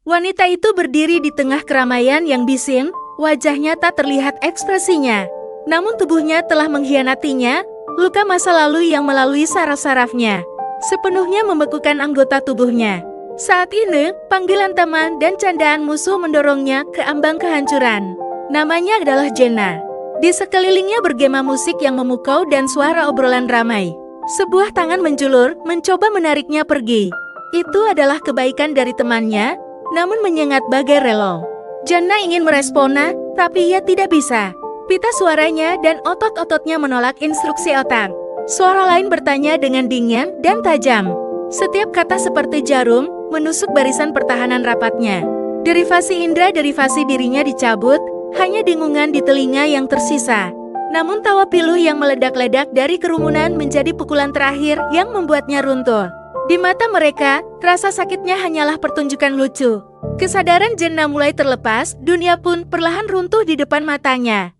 Wanita itu berdiri di tengah keramaian yang bising, wajahnya tak terlihat ekspresinya. Namun tubuhnya telah mengkhianatinya, luka masa lalu yang melalui saraf-sarafnya sepenuhnya membekukan anggota tubuhnya. Saat ini, panggilan teman dan candaan musuh mendorongnya ke ambang kehancuran. Namanya adalah Jenna. Di sekelilingnya bergema musik yang memukau dan suara obrolan ramai. Sebuah tangan menjulur, mencoba menariknya pergi. Itu adalah kebaikan dari temannya, namun menyengat bagai relung. Jenna ingin merespona, tapi ia tidak bisa. Pita suaranya dan otot-ototnya menolak instruksi otak. Suara lain bertanya dengan dingin dan tajam. Setiap kata seperti jarum, menusuk barisan pertahanan rapatnya. Derivasi indera derivasi dirinya dicabut, hanya dengungan di telinga yang tersisa. Namun tawa pilu yang meledak-ledak dari kerumunan menjadi pukulan terakhir yang membuatnya runtuh. Di mata mereka, rasa sakitnya hanyalah pertunjukan lucu. Kesadaran Jenna mulai terlepas, dunia pun perlahan runtuh di depan matanya.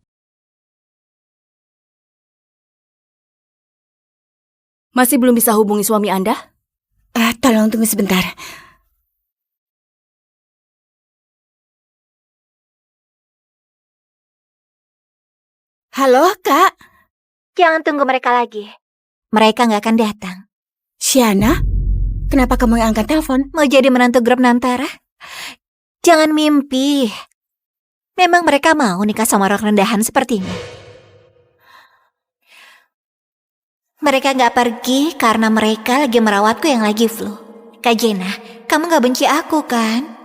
Masih belum bisa hubungi suami Anda? Tolong tunggu sebentar. Halo, Kak. Jangan tunggu mereka lagi. Mereka nggak akan datang. Shana? Kenapa kamu yang angkat telepon? Mau jadi menantu grup Nantara? Jangan mimpi. Memang mereka mau nikah sama orang rendahan sepertimu. Mereka nggak pergi karena mereka lagi merawatku yang lagi flu. Kak Jenna, kamu nggak benci aku kan?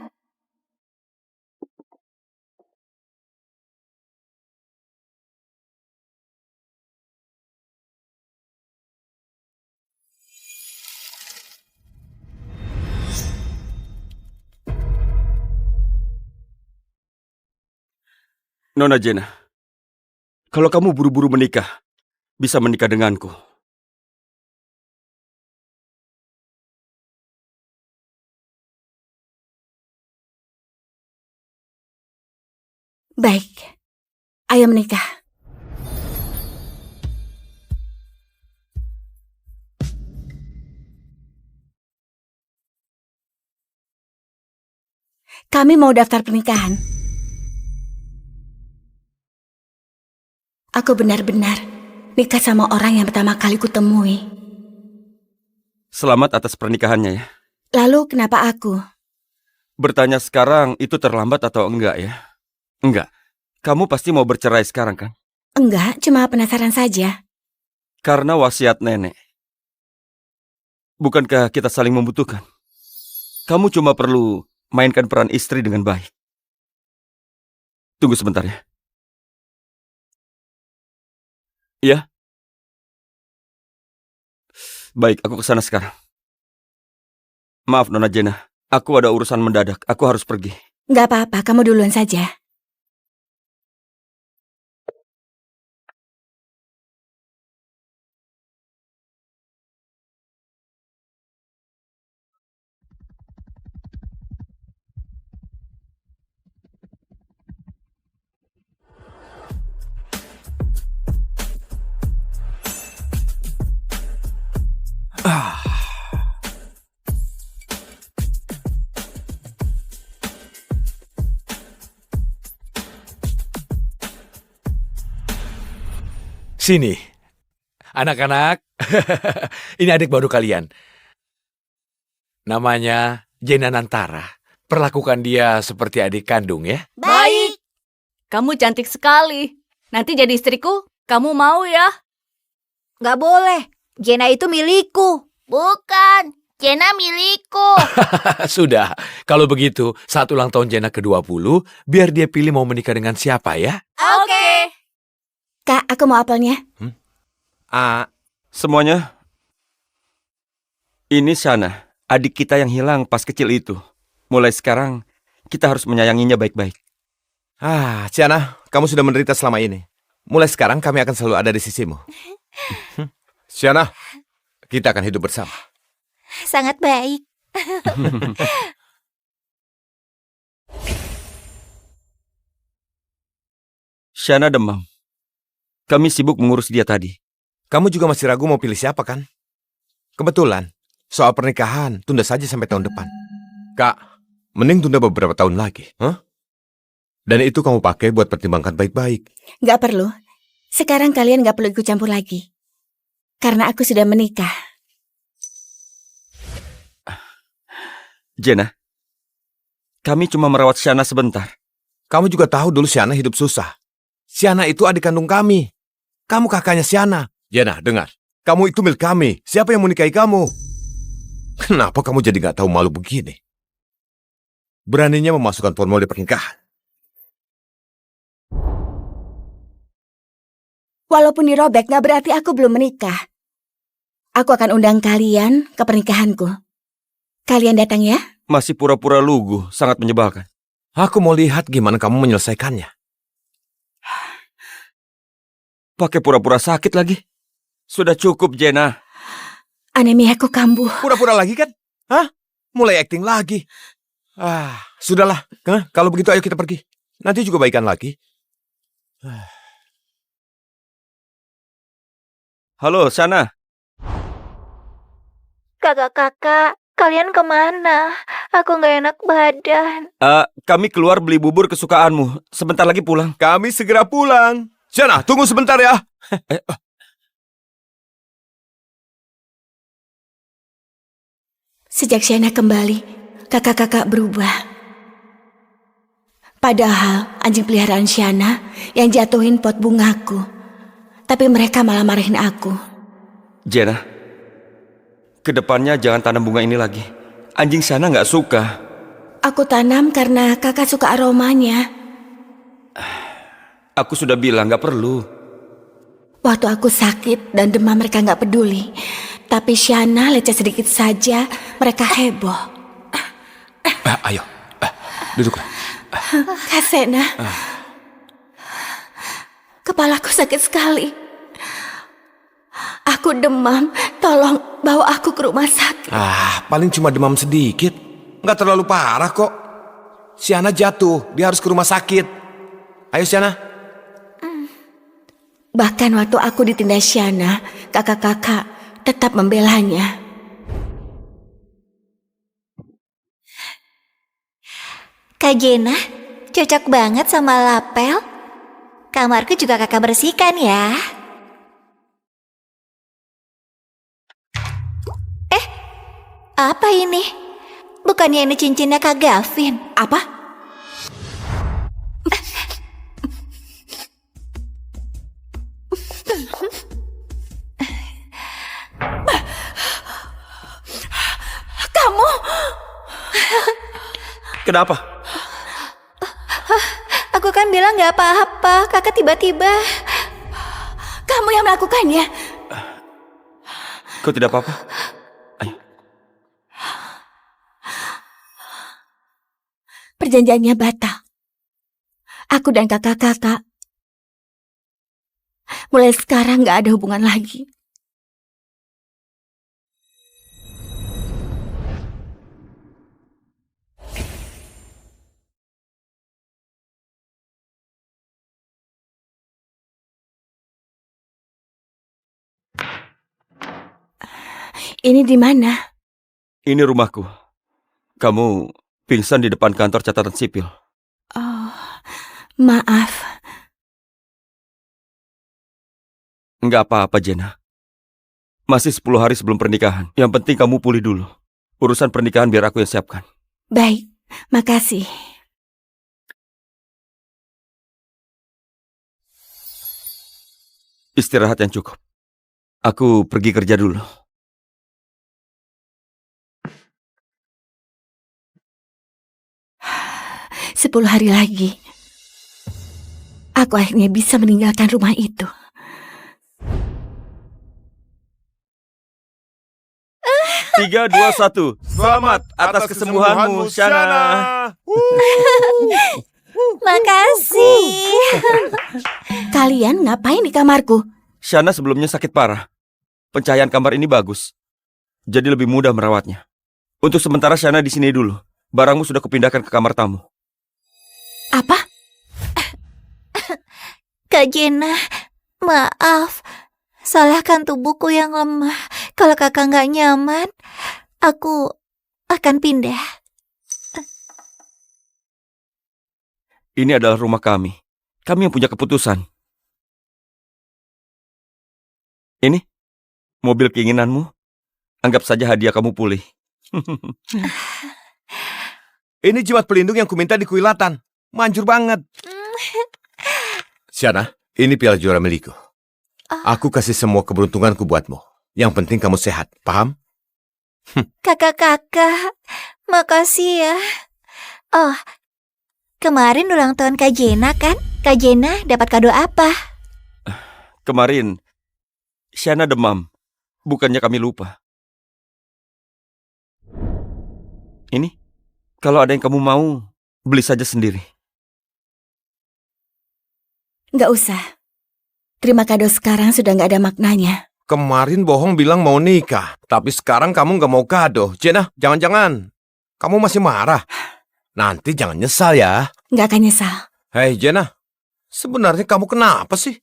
Nona Jenna, kalau kamu buru-buru menikah, bisa menikah denganku. Baik, ayo menikah. Kami mau daftar pernikahan. Aku benar-benar nikah sama orang yang pertama kali kutemui. Selamat atas pernikahannya ya. Lalu kenapa aku? Bertanya sekarang itu terlambat atau enggak ya? Enggak. Kamu pasti mau bercerai sekarang kan? Enggak, cuma penasaran saja. Karena wasiat nenek. Bukankah kita saling membutuhkan? Kamu cuma perlu mainkan peran istri dengan baik. Tunggu sebentar ya. Iya? Baik, aku kesana sekarang. Maaf Nona Jenna, aku ada urusan mendadak, aku harus pergi. Enggak apa-apa, kamu duluan saja. Sini, anak-anak. Ini adik baru kalian. Namanya Jenna Nantara. Perlakukan dia seperti adik kandung ya. Baik. Kamu cantik sekali. Nanti jadi istriku, kamu mau ya? Nggak boleh. Jenna itu milikku. Bukan. Jenna milikku. Sudah, kalau begitu saat ulang tahun Jenna ke-20, biar dia pilih mau menikah dengan siapa ya. Oke. Kak, aku mau apelnya. Semuanya, ini Shana, adik kita yang hilang pas kecil itu. Mulai sekarang, kita harus menyayanginya baik-baik. Shana, kamu sudah menderita selama ini. Mulai sekarang kami akan selalu ada di sisimu. Shana, kita akan hidup bersama. Sangat baik. Shana demam. Kami sibuk mengurus dia tadi. Kamu juga masih ragu mau pilih siapa kan? Kebetulan, soal pernikahan tunda saja sampai tahun depan. Kak, Mending tunda beberapa tahun lagi. Dan itu kamu pakai buat pertimbangkan baik-baik. Nggak perlu. Sekarang kalian nggak perlu ikut campur lagi. Karena aku sudah menikah. Jenna, kami cuma merawat Shana sebentar. Kamu juga tahu dulu Shana hidup susah. Shana itu adik kandung kami. Kamu kakaknya Shana. Jenna, dengar. Kamu itu milik kami. Siapa yang mau nikahi kamu? Kenapa kamu jadi nggak tahu malu begini? Beraninya memasukkan formulir pernikahan. Walaupun dirobek nggak berarti aku belum menikah. Aku akan undang kalian ke pernikahanku. Kalian datang ya? Masih pura-pura lugu, sangat menyebalkan. Aku mau lihat gimana kamu menyelesaikannya. Pakai pura-pura sakit lagi. Sudah cukup, Jenna. Anemiaku kambuh. Pura-pura lagi kan? Mulai acting lagi. Sudahlah. Kalau begitu ayo kita pergi. Nanti juga baikan lagi. Halo, Shana. Kakak-kakak, kalian kemana? Aku nggak enak badan. Kami keluar beli bubur kesukaanmu. Sebentar lagi pulang. Kami segera pulang. Shana, tunggu sebentar ya. Sejak Shana kembali, kakak-kakak berubah. Padahal anjing peliharaan Shana yang jatuhin pot bungaku. Tapi mereka malah marahin aku. Jenna, kedepannya jangan tanam bunga ini lagi. Anjing Shana nggak suka. Aku tanam karena kakak suka aromanya. Aku sudah bilang nggak perlu. Waktu aku sakit dan demam mereka nggak peduli. Tapi Shana lecet sedikit saja, mereka heboh. Ayo, duduklah. Kak Sena, kepalaku sakit sekali. Aku demam, tolong bawa aku ke rumah sakit. Paling cuma demam sedikit. Nggak terlalu parah kok. Shana jatuh, dia harus ke rumah sakit. Ayo Shana. Bahkan waktu aku ditindas Shana, kakak-kakak tetap membelanya. Kak Jenna, cocok banget sama lapel. Kamarku juga kakak bersihkan ya. Apa ini? Bukannya ini cincinnya Kak Gavin? Apa? Kamu? Kenapa? Aku kan bilang gak apa-apa, kakak tiba-tiba. Kamu yang melakukannya? Kau tidak apa-apa? Ayo. Perjanjiannya batal. Aku dan kakak-kakak mulai sekarang gak ada hubungan lagi. Ini di mana? Ini rumahku. Kamu pingsan di depan kantor catatan sipil. Oh, maaf. Enggak apa-apa, Jenna. Masih 10 hari sebelum pernikahan. Yang penting kamu pulih dulu. Urusan pernikahan biar aku yang siapkan. Baik, makasih. Istirahat yang cukup. Aku pergi kerja dulu. 10 hari lagi, aku akhirnya bisa meninggalkan rumah itu. Tiga, dua, satu. Selamat atas kesembuhanmu, Shana. Makasih. Kalian ngapain di kamarku? Shana sebelumnya sakit parah. Pencahayaan kamar ini bagus. Jadi lebih mudah merawatnya. Untuk sementara Shana di sini dulu. Barangmu sudah kupindahkan ke kamar tamu. Apa? Kak Jenna, maaf. Salahkan tubuhku yang lemah. Kalau kakak nggak nyaman, aku akan pindah. Ini adalah rumah kami. Kami yang punya keputusan. Ini, mobil keinginanmu. Anggap saja hadiah kamu pulih. Ini jimat pelindung yang kuminta di Kuilatan. Manjur banget. Siana, ini piala juara milikku. Aku kasih semua keberuntunganku buatmu. Yang penting kamu sehat, paham? Kakak-kakak, makasih ya. Oh, kemarin ulang tahun Kak Jena kan? Kak Jena dapat kado apa? Kemarin, Shana demam. Bukannya kami lupa. Ini, kalau ada yang kamu mau, beli saja sendiri. Nggak usah. Terima kado sekarang sudah nggak ada maknanya. Kemarin bohong bilang mau nikah, tapi sekarang kamu nggak mau kado. Jena, jangan-jangan. Kamu masih marah. Nanti jangan nyesal ya. Nggak akan nyesal. Hei Jena, sebenarnya kamu kenapa sih?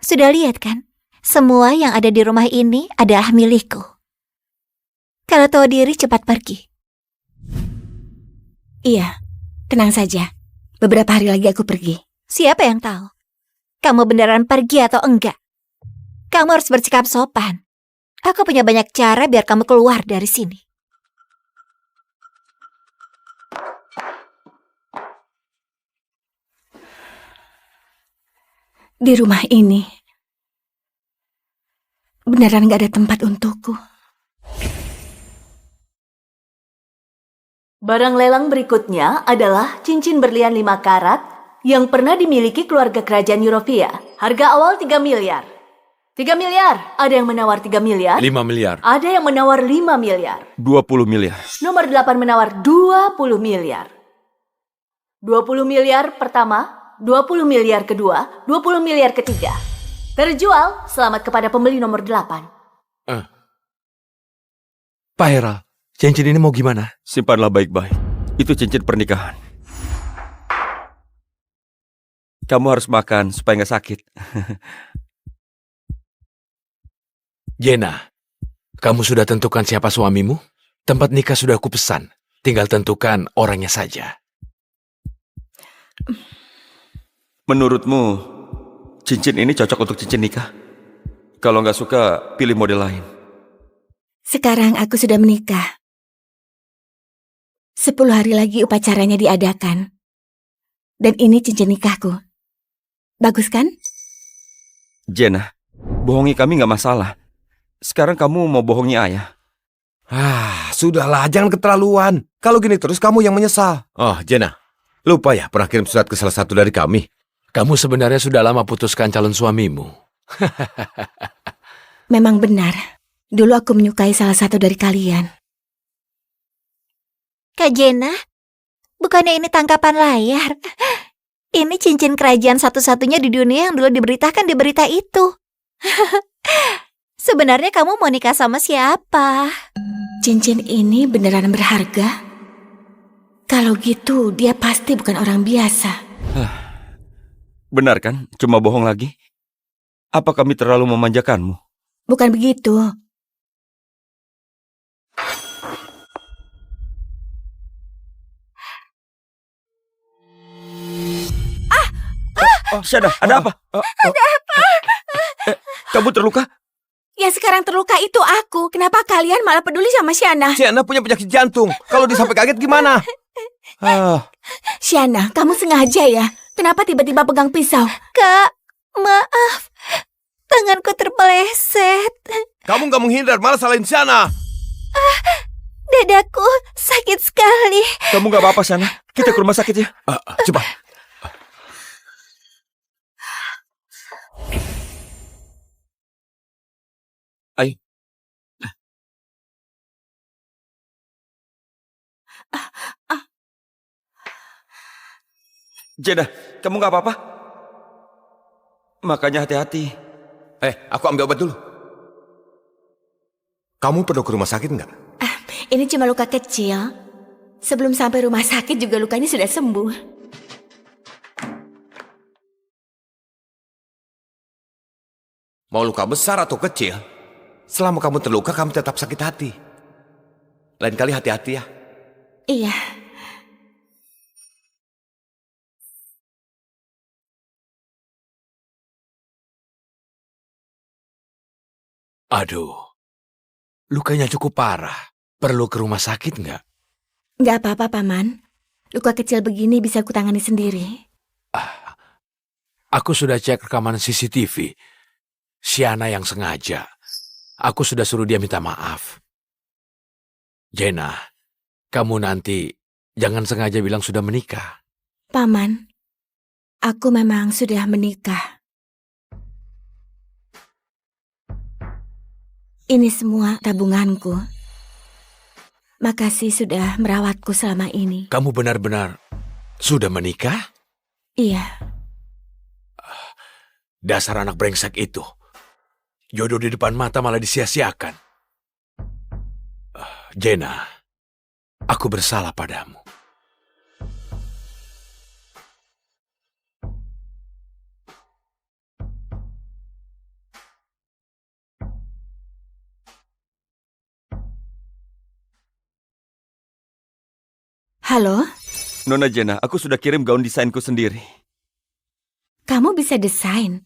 Sudah lihat kan? Semua yang ada di rumah ini adalah milikku. Kalau tahu diri cepat pergi. Iya, tenang saja. Beberapa hari lagi aku pergi. Siapa yang tahu? Kamu beneran pergi atau enggak? Kamu harus bersikap sopan. Aku punya banyak cara biar kamu keluar dari sini. Di rumah ini, beneran gak ada tempat untukku. Barang lelang berikutnya adalah cincin berlian 5 karat yang pernah dimiliki keluarga kerajaan Eurovia. Harga awal 3 miliar. 3 miliar. Ada yang menawar 3 miliar. 5 miliar. Ada yang menawar 5 miliar. 20 miliar. Nomor 8 menawar 20 miliar. 20 miliar pertama, 20 miliar kedua, 20 miliar ketiga. Terjual, selamat kepada pembeli nomor 8. Pak Heral, cincin ini mau gimana? Simpanlah baik-baik. Itu cincin pernikahan. Kamu harus makan supaya nggak sakit. Jena, kamu sudah tentukan siapa suamimu? Tempat nikah sudah aku pesan. Tinggal tentukan orangnya saja. Menurutmu, cincin ini cocok untuk cincin nikah? Kalau nggak suka, pilih model lain. Sekarang aku sudah menikah. 10 hari lagi upacaranya diadakan. Dan ini cincin nikahku. Bagus kan? Jena, bohongi kami nggak masalah. Sekarang kamu mau bohongi ayah. Sudahlah, jangan keterlaluan. Kalau gini terus kamu yang menyesal. Oh, Jena, lupa ya pernah kirim surat ke salah satu dari kami. Kamu sebenarnya sudah lama putuskan calon suamimu. Memang benar. Dulu aku menyukai salah satu dari kalian. Kak Jena, bukannya ini tangkapan layar? Ini cincin kerajaan satu-satunya di dunia yang dulu diberitakan di berita itu. Sebenarnya kamu mau nikah sama siapa? Cincin ini beneran berharga? Kalau gitu, dia pasti bukan orang biasa. Benar kan? Cuma bohong lagi? Apa kami terlalu memanjakanmu? Bukan begitu. Shana, ada apa? Ada apa? Kamu terluka? Yang sekarang terluka itu aku. Kenapa kalian malah peduli sama Shana? Siana punya penyakit jantung. Kalau dia sampai kaget gimana? Shana, kamu sengaja ya? Kenapa tiba-tiba pegang pisau? Kak, maaf. Tanganku terpeleset. Kamu nggak menghindar, malah salahin Siana. Dadaku sakit sekali. Kamu nggak apa-apa, Shana? Kita ke rumah sakit ya. Cepat. Ayo. Jena, kamu nggak apa-apa? Makanya hati-hati. Aku ambil obat dulu. Kamu perlu ke rumah sakit nggak? Ini cuma luka kecil. Sebelum sampai rumah sakit juga lukanya sudah sembuh. Mau luka besar atau kecil, selama kamu terluka kamu tetap sakit hati. Lain kali hati-hati ya. Iya. Aduh, lukanya cukup parah. Perlu ke rumah sakit nggak? Nggak apa-apa, Paman. Luka kecil begini bisa kutangani sendiri. Aku sudah cek rekaman CCTV. Siana yang sengaja. Aku sudah suruh dia minta maaf. Jena, kamu nanti jangan sengaja bilang sudah menikah. Paman, aku memang sudah menikah. Ini semua tabunganku. Makasih sudah merawatku selama ini. Kamu benar-benar sudah menikah? Iya, Dasar anak brengsek itu. Jodoh di depan mata malah disia-siakan. Jena, aku bersalah padamu. halo? Nona Jena, aku sudah kirim gaun desainku sendiri. Kamu bisa desain?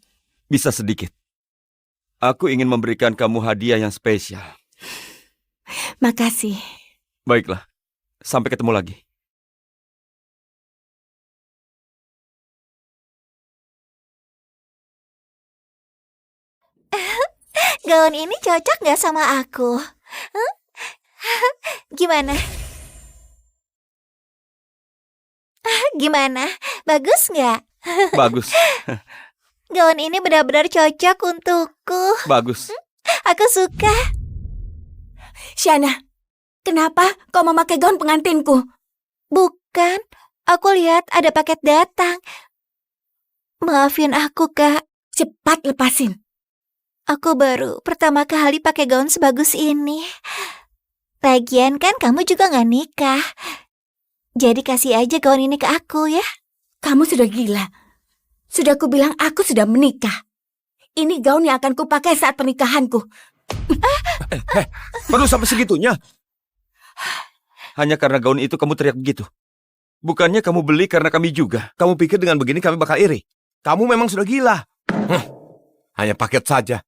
Bisa sedikit. Aku ingin memberikan kamu hadiah yang spesial. Makasih. Baiklah, sampai ketemu lagi. Gaun ini cocok nggak sama aku? Hah? Gimana? Gimana? Bagus nggak? Bagus, Gaun ini benar-benar cocok untukku. bagus. Aku suka. Shana, kenapa kau memakai gaun pengantinku? Bukan, aku lihat ada paket datang. Maafin aku, Kak. Cepat lepasin. Aku baru pertama kali pakai gaun sebagus ini. Lagian kan kamu juga nggak nikah. Jadi kasih aja gaun ini ke aku ya. Kamu sudah gila. Sudah kubilang aku sudah menikah. Ini gaun yang akan kupakai saat pernikahanku. Perlu sampai segitunya? Hanya karena gaun itu kamu teriak begitu. Bukannya kamu beli karena kami juga. Kamu pikir dengan begini kami bakal iri? Kamu memang sudah gila. Hanya paket saja.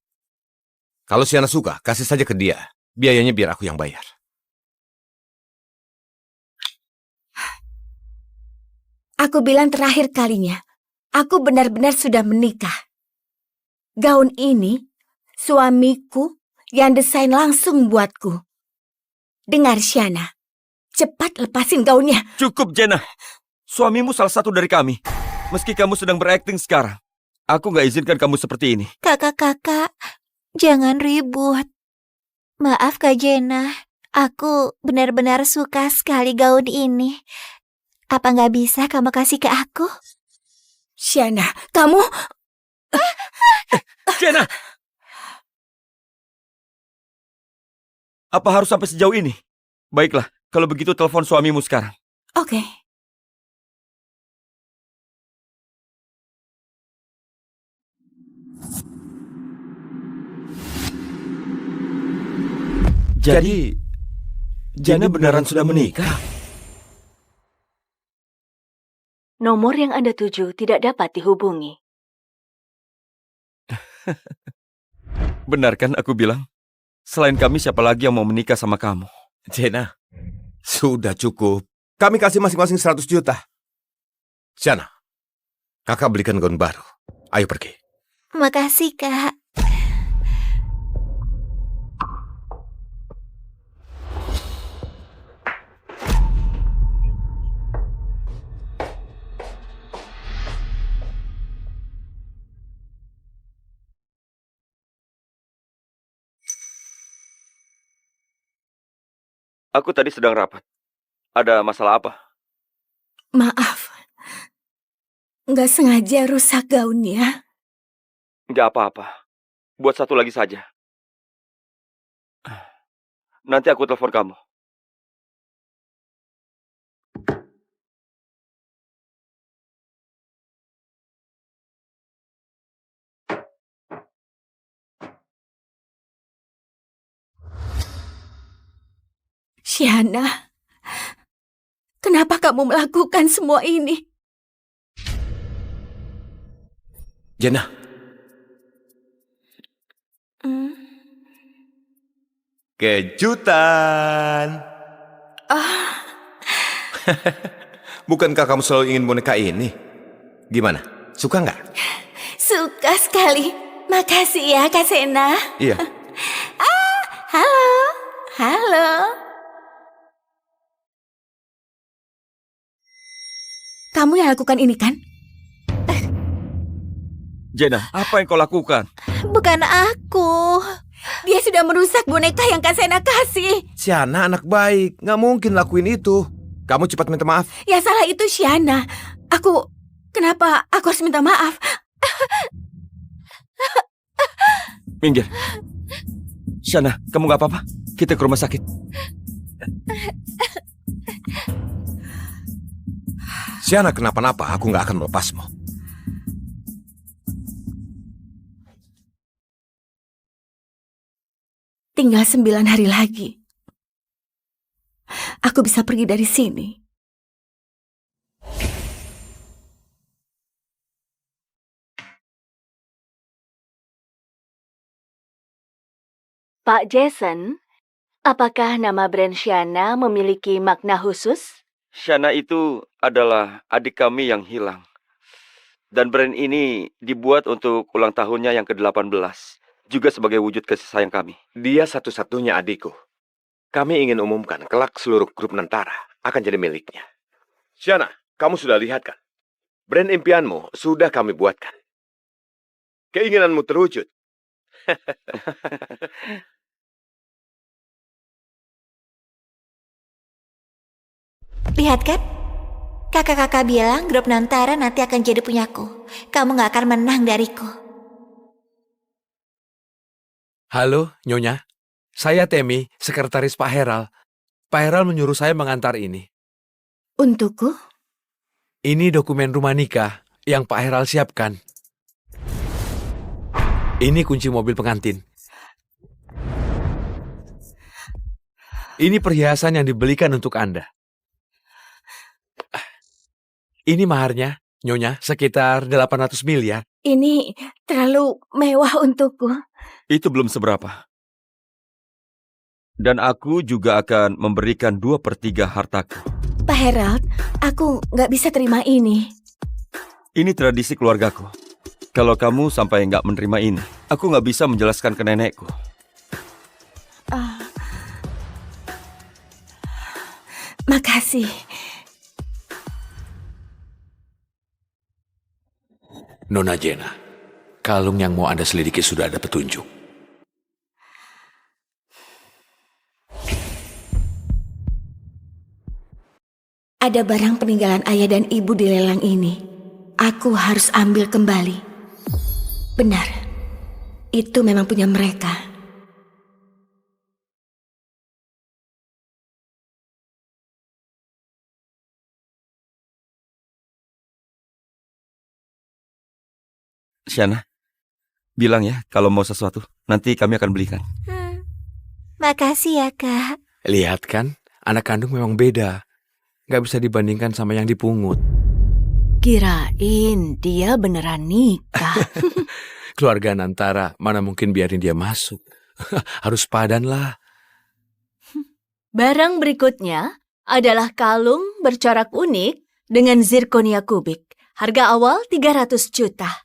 Kalau Siana suka, kasih saja ke dia. Biayanya biar aku yang bayar. Aku bilang terakhir kalinya, aku benar-benar sudah menikah. Gaun ini, suamiku yang desain langsung buatku. Dengar, Shana. Cepat lepasin gaunnya. Cukup, Jena. Suamimu salah satu dari kami. Meski kamu sedang berakting sekarang, aku nggak izinkan kamu seperti ini. Kakak-kakak, jangan ribut. Maaf Kak Jena, aku benar-benar suka sekali gaun ini. Apa nggak bisa kamu kasih ke aku? Shana, kamu... Jena! Apa harus sampai sejauh ini? Baiklah, kalau begitu telepon suamimu sekarang. Oke. Jadi, Jena beneran sudah menikah? Nomor yang Anda tuju tidak dapat dihubungi. Benar kan aku bilang? Selain kami, siapa lagi yang mau menikah sama kamu? Jena, sudah cukup. Kami kasih masing-masing 100 juta. Siana, kakak belikan gaun baru. Ayo pergi. Makasih Kak. Aku tadi sedang rapat. Ada masalah apa? Maaf. Nggak sengaja rusak gaunnya. Nggak apa-apa. Buat satu lagi saja. Nanti aku telepon kamu. Syana, kenapa kamu melakukan semua ini? Jena, kejutan. Bukankah kamu selalu ingin boneka ini? Gimana? Suka nggak? Suka sekali. Makasih ya, Kak Sena. Iya. Halo. Halo. Kamu yang lakukan ini kan? Jena, apa yang kau lakukan? Bukan aku. Dia sudah merusak boneka yang Kak Sena kasih. Syana anak baik, nggak mungkin lakuin itu. Kamu cepat minta maaf. Yang salah itu Syana. Kenapa aku harus minta maaf? Minggir. Syana, kamu gak apa-apa? Kita ke rumah sakit. Syana kenapa-napa, aku nggak akan melepasmu. Tinggal 9 hari lagi. Aku bisa pergi dari sini. Pak Jason, apakah nama brand Syana memiliki makna khusus? Syana itu adalah adik kami yang hilang. Dan brand ini dibuat untuk ulang tahunnya yang ke-18. Juga sebagai wujud kasih sayang kami. Dia satu-satunya adikku. Kami ingin umumkan kelak seluruh grup Nantara akan jadi miliknya. Syana, kamu sudah lihat kan? Brand impianmu sudah kami buatkan. Keinginanmu terwujud. Lihat kan? Kakak-kakak bilang grup Nantara nanti akan jadi punyaku. Kamu gak akan menang dariku. Halo, Nyonya. Saya Temi, sekretaris Pak Heral. Pak Heral menyuruh saya mengantar ini. Untukku? Ini dokumen rumah nikah yang Pak Heral siapkan. Ini kunci mobil pengantin. Ini perhiasan yang dibelikan untuk Anda. Ini maharnya, Nyonya, sekitar 800 miliar. Ini terlalu mewah untukku. Itu belum seberapa. Dan aku juga akan memberikan 2/3 hartaku. Pak Herald, aku nggak bisa terima ini. Ini tradisi keluargaku. Kalau kamu sampai nggak menerima ini, aku nggak bisa menjelaskan ke nenekku. Makasih. Nona Jena, kalung yang mau Anda selidiki sudah ada petunjuk. Ada barang peninggalan ayah dan ibu di lelang ini. Aku harus ambil kembali. Benar, itu memang punya mereka. Syana, bilang ya kalau mau sesuatu, nanti kami akan belikan. Makasih ya, Kak. Lihat kan, anak kandung memang beda. Nggak bisa dibandingkan sama yang dipungut. Kirain dia beneran nikah. Keluarga Nantara, mana mungkin biarin dia masuk. Harus padan lah. Barang berikutnya adalah kalung bercorak unik dengan zirkonia kubik. Harga awal 300 juta.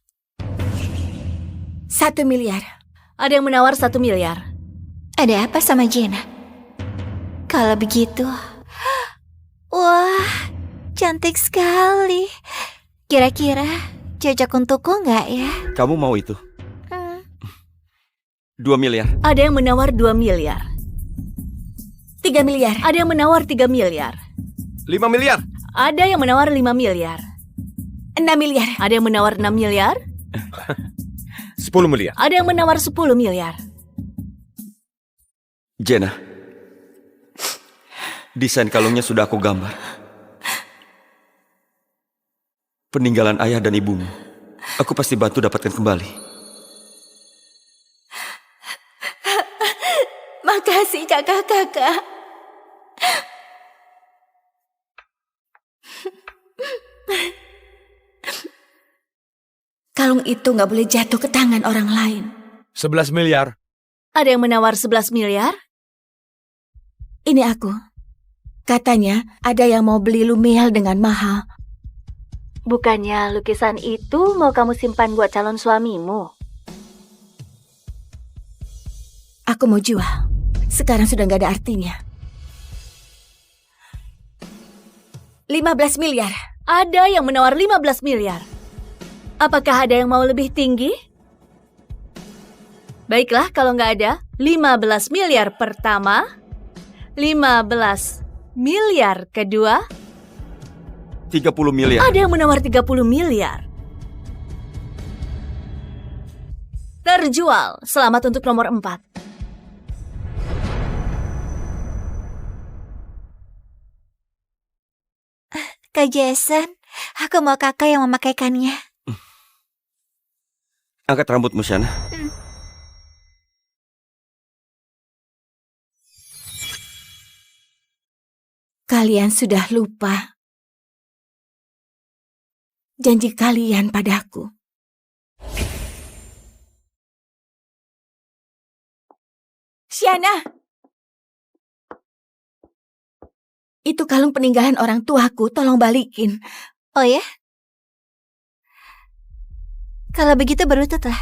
1 miliar. Ada yang menawar 1 miliar. Ada apa sama Jena? Kalau begitu, wah, cantik sekali. Kira-kira cocok untukku nggak ya? Kamu mau itu? 2 miliar. Ada yang menawar 2 miliar. 3 miliar. Ada yang menawar 3 miliar. 5 miliar. Ada yang menawar 5 miliar. 6 miliar. Ada yang menawar 6 miliar. 10 miliar. Ada yang menawar 10 miliar. Jena, Desain kalungnya sudah aku gambar. Peninggalan ayah dan ibumu. Aku pasti bantu dapatkan kembali. Makasih kakak-kakak. Kalung itu nggak boleh jatuh ke tangan orang lain. 11 miliar. Ada yang menawar 11 miliar? Ini aku. Katanya ada yang mau beli Lumiel dengan mahal. Bukannya lukisan itu mau kamu simpan buat calon suamimu? Aku mau jual. Sekarang sudah nggak ada artinya. 15 miliar. Ada yang menawar 15 miliar. Apakah ada yang mau lebih tinggi? Baiklah, kalau nggak ada, 15 miliar pertama, 15 miliar kedua, 30 miliar. ada yang menawar 30 miliar. Terjual. Selamat untuk nomor 4. Kak Jason, aku mau kakak yang memakaikannya. Angkat rambutmu, Shana. Kalian sudah lupa janji kalian padaku. Shana! Itu kalung peninggalan orang tuaku, tolong balikin. Oh ya? Kalau begitu berlututlah.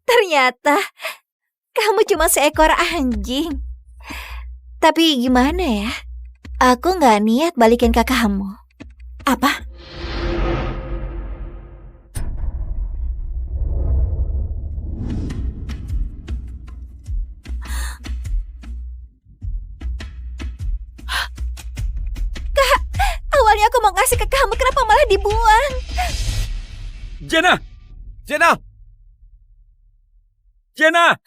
Ternyata kamu cuma seekor anjing. Tapi gimana ya? Aku nggak niat balikin ke kamu. Apa? Awalnya aku mau ngasih ke kamu, kenapa malah dibuang? Jenna! Jenna! Jenna!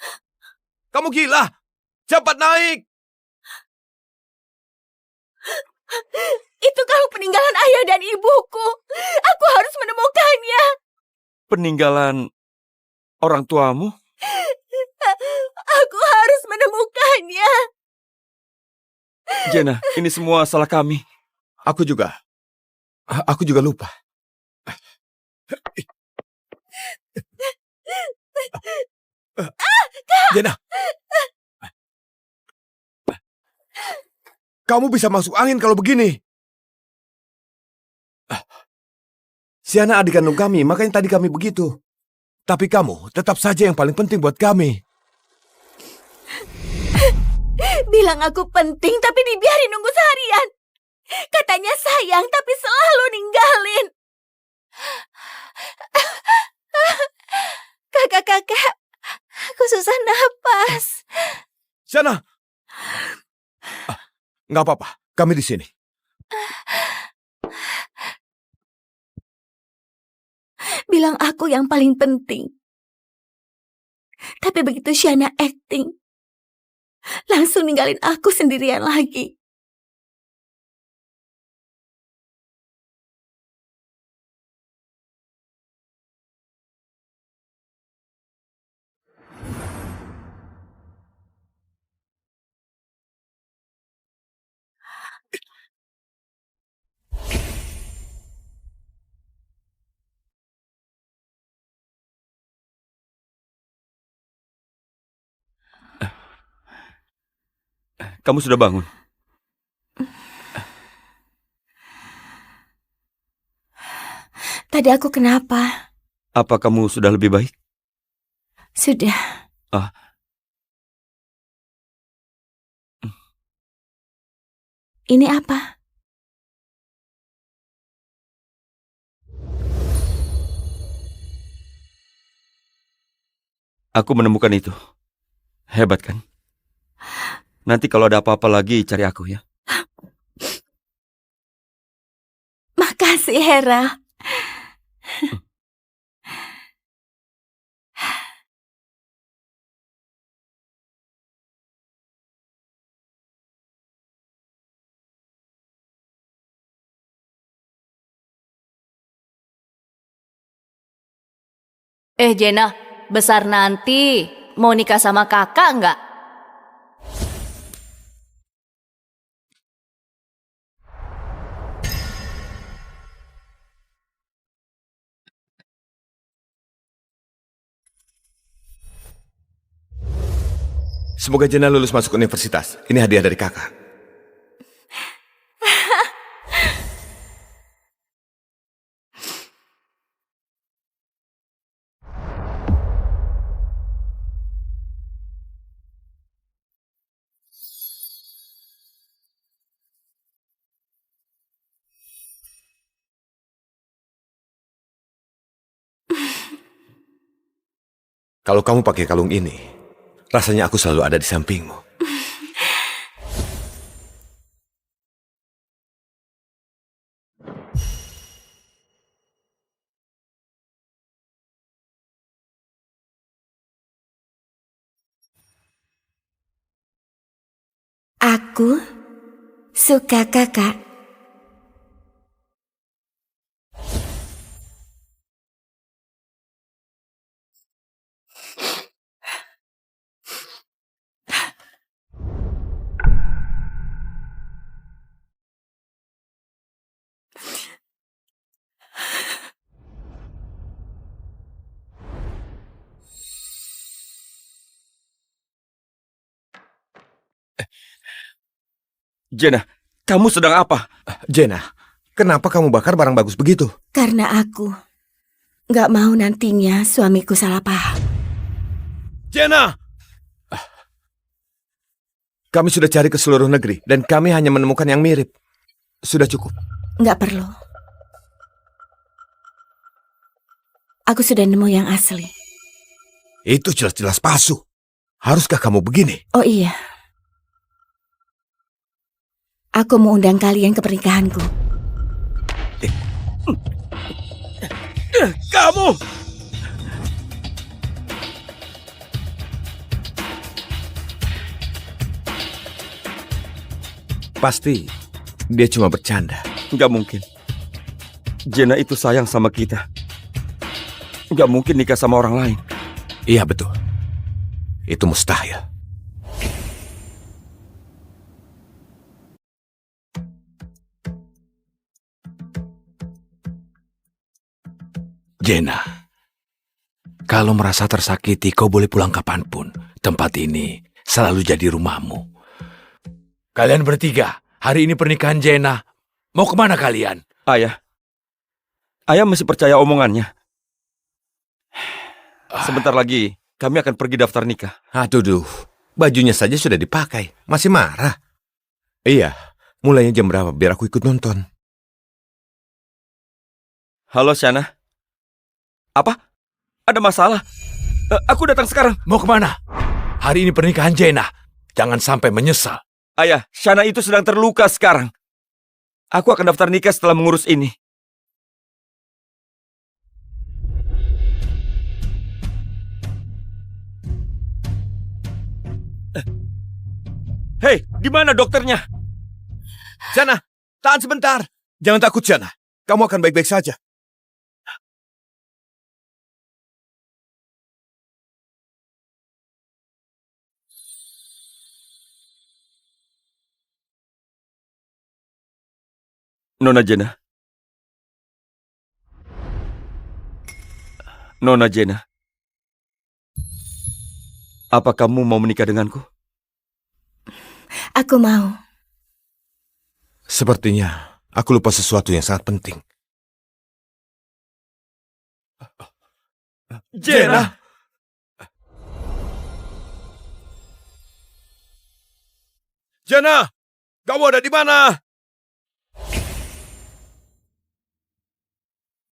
Kamu gila! Cepat naik! Itu kalung peninggalan ayah dan ibuku. Aku harus menemukannya. Peninggalan orang tuamu? Aku harus menemukannya. Jenna, ini semua salah kami. Aku juga lupa. Jenna! Kamu bisa masuk angin kalau begini. Siana adik kandung kami, makanya tadi kami begitu. Tapi kamu tetap saja yang paling penting buat kami. Bilang aku penting tapi dibiarin nunggu seharian. Katanya sayang tapi selalu ninggalin. Kakak-kakak, aku susah napas. Siana! Nggak apa-apa, kami di sini. Bilang aku yang paling penting. Tapi begitu Shana acting, langsung ninggalin aku sendirian lagi. Kamu sudah bangun? Tadi aku kenapa? Apa kamu sudah lebih baik? Sudah. Ah. Ini apa? Aku menemukan itu. Hebat kan? Nanti kalau ada apa-apa lagi cari aku ya. Makasih, Hera. Jena, besar nanti mau nikah sama kakak nggak? Semoga Jenna lulus masuk universitas. Ini hadiah dari kakak. Kalau kamu pakai kalung ini, rasanya aku selalu ada di sampingmu. Aku suka kakak. Jenna, kamu sedang apa? Jenna, kenapa kamu bakar barang bagus begitu? Karena aku nggak mau nantinya suamiku salah paham. Jenna! Kami sudah cari ke seluruh negeri, dan kami hanya menemukan yang mirip. Sudah cukup. Nggak perlu. Aku sudah nemu yang asli. Itu jelas-jelas palsu. Haruskah kamu begini? Oh iya. Aku mau undang kalian ke pernikahanku. Kamu! Pasti dia cuma bercanda. Nggak mungkin. Jenna itu sayang sama kita. Nggak mungkin nikah sama orang lain. Iya betul. Itu mustahil. Jenna, kalau merasa tersakiti, kau boleh pulang kapanpun. Tempat ini selalu jadi rumahmu. Kalian bertiga, hari ini pernikahan Jenna. Mau kemana kalian? Ayah. Ayah masih percaya omongannya. Sebentar lagi, kami akan pergi daftar nikah. Aduh, bajunya saja sudah dipakai. Masih marah? Iya, mulainya jam berapa biar aku ikut nonton. Halo, Shana. Apa? Ada masalah? Aku datang sekarang. Mau kemana? Hari ini pernikahan Jenna. Jangan sampai menyesal. Ayah, Shana itu sedang terluka sekarang. Aku akan daftar nikah setelah mengurus ini. Hei, di mana dokternya? Jana, tahan sebentar. Jangan takut, Jana. Kamu akan baik-baik saja. Nona Jenna. Nona Jenna. Apa kamu mau menikah denganku? Aku mau. Sepertinya aku lupa sesuatu yang sangat penting. Jenna! Jana, kamu ada di mana?